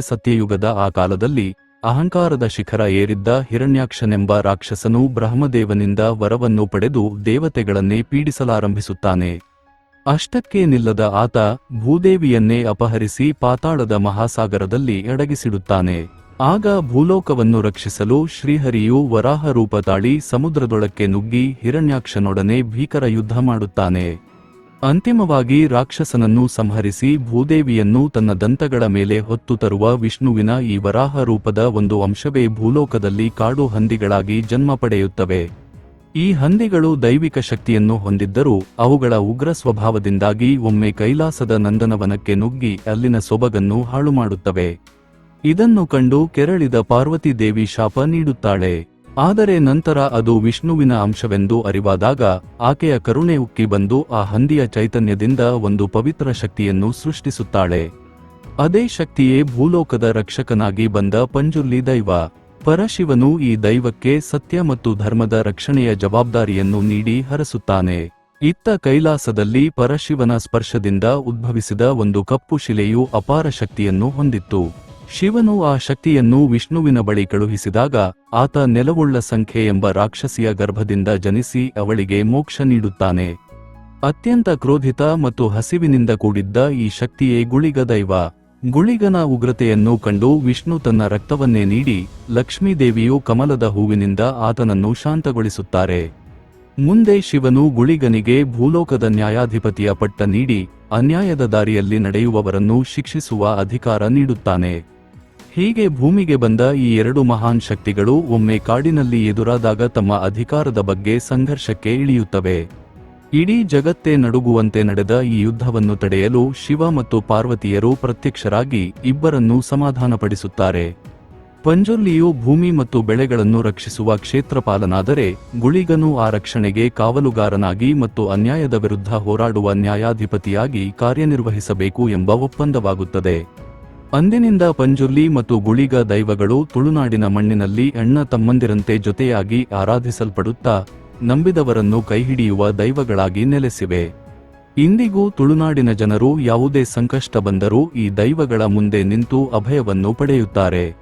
ಸತ್ಯಯುಗದ ಆ ಕಾಲದಲ್ಲಿ ಅಹಂಕಾರದ ಶಿಖರ ಏರಿದ್ದ ಹಿರಣ್ಯಾಕ್ಷನೆಂಬ ರಾಕ್ಷಸನು ಬ್ರಹ್ಮದೇವನಿಂದ ವರವನ್ನು ಪಡೆದು ದೇವತೆಗಳನ್ನೇ ಪೀಡಿಸಲಾರಂಭಿಸುತ್ತಾನೆ. ಅಷ್ಟಕ್ಕೇ ನಿಲ್ಲದ ಆತ ಭೂದೇವಿಯನ್ನೇ ಅಪಹರಿಸಿ ಪಾತಾಳದ ಮಹಾಸಾಗರದಲ್ಲಿ ಅಡಗಿಸಿಡುತ್ತಾನೆ. ಆಗ ಭೂಲೋಕವನ್ನು ರಕ್ಷಿಸಲು ಶ್ರೀಹರಿಯು ವರಾಹ ರೂಪ ತಾಳಿ ಸಮುದ್ರದೊಳಕ್ಕೆ ನುಗ್ಗಿ ಹಿರಣ್ಯಾಕ್ಷನೊಡನೆ ಭೀಕರ ಯುದ್ಧ ಮಾಡುತ್ತಾನೆ. ಅಂತಿಮವಾಗಿ ರಾಕ್ಷಸನನ್ನು ಸಂಹರಿಸಿ ಭೂದೇವಿಯನ್ನು ತನ್ನ ದಂತಗಳ ಮೇಲೆ ಹೊತ್ತು ತರುವ ವಿಷ್ಣುವಿನ ಈ ವರಾಹ ರೂಪದ ಒಂದು ಅಂಶವೇ ಭೂಲೋಕದಲ್ಲಿ ಕಾಡು ಹಂದಿಗಳಾಗಿ ಜನ್ಮ ಪಡೆಯುತ್ತವೆ. ಈ ಹಂದಿಗಳು ದೈವಿಕ ಶಕ್ತಿಯನ್ನು ಹೊಂದಿದ್ದರೂ ಅವುಗಳ ಉಗ್ರ ಸ್ವಭಾವದಿಂದಾಗಿ ಒಮ್ಮೆ ಕೈಲಾಸದ ನಂದನವನಕ್ಕೆ ನುಗ್ಗಿ ಅಲ್ಲಿನ ಸೊಬಗನ್ನು ಹಾಳು ಮಾಡುತ್ತವೆ. ಇದನ್ನು ಕಂಡು ಕೆರಳಿದ ಪಾರ್ವತಿ ದೇವಿ ಶಾಪ ನೀಡುತ್ತಾಳೆ. ಆದರೆ ನಂತರ ಅದು ವಿಷ್ಣುವಿನ ಅಂಶವೆಂದು ಅರಿವಾದಾಗ ಆಕೆಯ ಕರುಣೆ ಉಕ್ಕಿ ಬಂದು ಆ ಹಂದಿಯ ಚೈತನ್ಯದಿಂದ ಒಂದು ಪವಿತ್ರ ಶಕ್ತಿಯನ್ನು ಸೃಷ್ಟಿಸುತ್ತಾಳೆ. ಅದೇ ಶಕ್ತಿಯೇ ಭೂಲೋಕದ ರಕ್ಷಕನಾಗಿ ಬಂದ ಪಂಜುರ್ಲಿ ದೈವ. ಪರಶಿವನು ಈ ದೈವಕ್ಕೆ ಸತ್ಯ ಮತ್ತು ಧರ್ಮದ ರಕ್ಷಣೆಯ ಜವಾಬ್ದಾರಿಯನ್ನು ನೀಡಿ ಹರಸುತ್ತಾನೆ. ಇತ್ತ ಕೈಲಾಸದಲ್ಲಿ ಪರಶಿವನ ಸ್ಪರ್ಶದಿಂದ ಉದ್ಭವಿಸಿದ ಒಂದು ಕಪ್ಪು ಶಿಲೆಯು ಅಪಾರ ಶಕ್ತಿಯನ್ನು ಹೊಂದಿತ್ತು. ಶಿವನು ಆ ಶಕ್ತಿಯನ್ನು ವಿಷ್ಣುವಿನ ಬಳಿ ಕಳುಹಿಸಿದಾಗ ಆತ ನೆಲವುಳ್ಳ ಸಂಖ್ಯೆ ಎಂಬ ರಾಕ್ಷಸಿಯ ಗರ್ಭದಿಂದ ಜನಿಸಿ ಅವಳಿಗೆ ಮೋಕ್ಷ ನೀಡುತ್ತಾನೆ. ಅತ್ಯಂತ ಕ್ರೋಧಿತ ಮತ್ತು ಹಸಿವಿನಿಂದ ಕೂಡಿದ್ದ ಈ ಶಕ್ತಿಯೇ ಗುಳಿಗ ದೈವ. ಗುಳಿಗನ ಉಗ್ರತೆಯನ್ನು ಕಂಡು ವಿಷ್ಣು ತನ್ನ ರಕ್ತವನ್ನೇ ನೀಡಿ ಲಕ್ಷ್ಮೀದೇವಿಯು ಕಮಲದ ಹೂವಿನಿಂದ ಆತನನ್ನು ಶಾಂತಗೊಳಿಸುತ್ತಾರೆ. ಮುಂದೆ ಶಿವನು ಗುಳಿಗನಿಗೆ ಭೂಲೋಕದ ನ್ಯಾಯಾಧಿಪತಿಯ ಪಟ್ಟ ನೀಡಿ ಅನ್ಯಾಯದ ದಾರಿಯಲ್ಲಿ ನಡೆಯುವವರನ್ನು ಶಿಕ್ಷಿಸುವ ಅಧಿಕಾರ ನೀಡುತ್ತಾನೆ. ಹೀಗೆ ಭೂಮಿಗೆ ಬಂದ ಈ ಎರಡು ಮಹಾನ್ ಶಕ್ತಿಗಳು ಒಮ್ಮೆ ಕಾಡಿನಲ್ಲಿ ಎದುರಾದಾಗ ತಮ್ಮ ಅಧಿಕಾರದ ಬಗ್ಗೆ ಸಂಘರ್ಷಕ್ಕೆ ಇಳಿಯುತ್ತವೆ. ಇಡೀ ಜಗತ್ತೇ ನಡುಗುವಂತೆ ನಡೆದ ಈ ಯುದ್ಧವನ್ನು ತಡೆಯಲು ಶಿವ ಮತ್ತು ಪಾರ್ವತಿಯರು ಪ್ರತ್ಯಕ್ಷರಾಗಿ ಇಬ್ಬರನ್ನೂ ಸಮಾಧಾನಪಡಿಸುತ್ತಾರೆ. ಪಂಜುರ್ಲಿಯು ಭೂಮಿ ಮತ್ತು ಬೆಳೆಗಳನ್ನು ರಕ್ಷಿಸುವ ಕ್ಷೇತ್ರಪಾಲನಾದರೆ ಗುಳಿಗನು ಆ ರಕ್ಷಣೆಗೆ ಕಾವಲುಗಾರನಾಗಿ ಮತ್ತು ಅನ್ಯಾಯದ ವಿರುದ್ಧ ಹೋರಾಡುವ ನ್ಯಾಯಾಧಿಪತಿಯಾಗಿ ಕಾರ್ಯನಿರ್ವಹಿಸಬೇಕು ಎಂಬ ಒಪ್ಪಂದವಾಗುತ್ತದೆ. ಅಂದಿನಿಂದ ಪಂಜುರ್ಲಿ ಮತ್ತು ಗುಳಿಗ ದೈವಗಳು ತುಳುನಾಡಿನ ಮಣ್ಣಿನಲ್ಲಿ ಅಣ್ಣ ತಮ್ಮಂದಿರಂತೆ ಜೊತೆಯಾಗಿ ಆರಾಧಿಸಲ್ಪಡುತ್ತಾ ನಂಬಿದವರನ್ನು ಕೈಹಿಡಿಯುವ ದೈವಗಳಾಗಿ ನೆಲೆಸಿವೆ. ಇಂದಿಗೂ ತುಳುನಾಡಿನ ಜನರು ಯಾವುದೇ ಸಂಕಷ್ಟ ಬಂದರೂ ಈ ದೈವಗಳ ಮುಂದೆ ನಿಂತು ಅಭಯವನ್ನು ಪಡೆಯುತ್ತಾರೆ.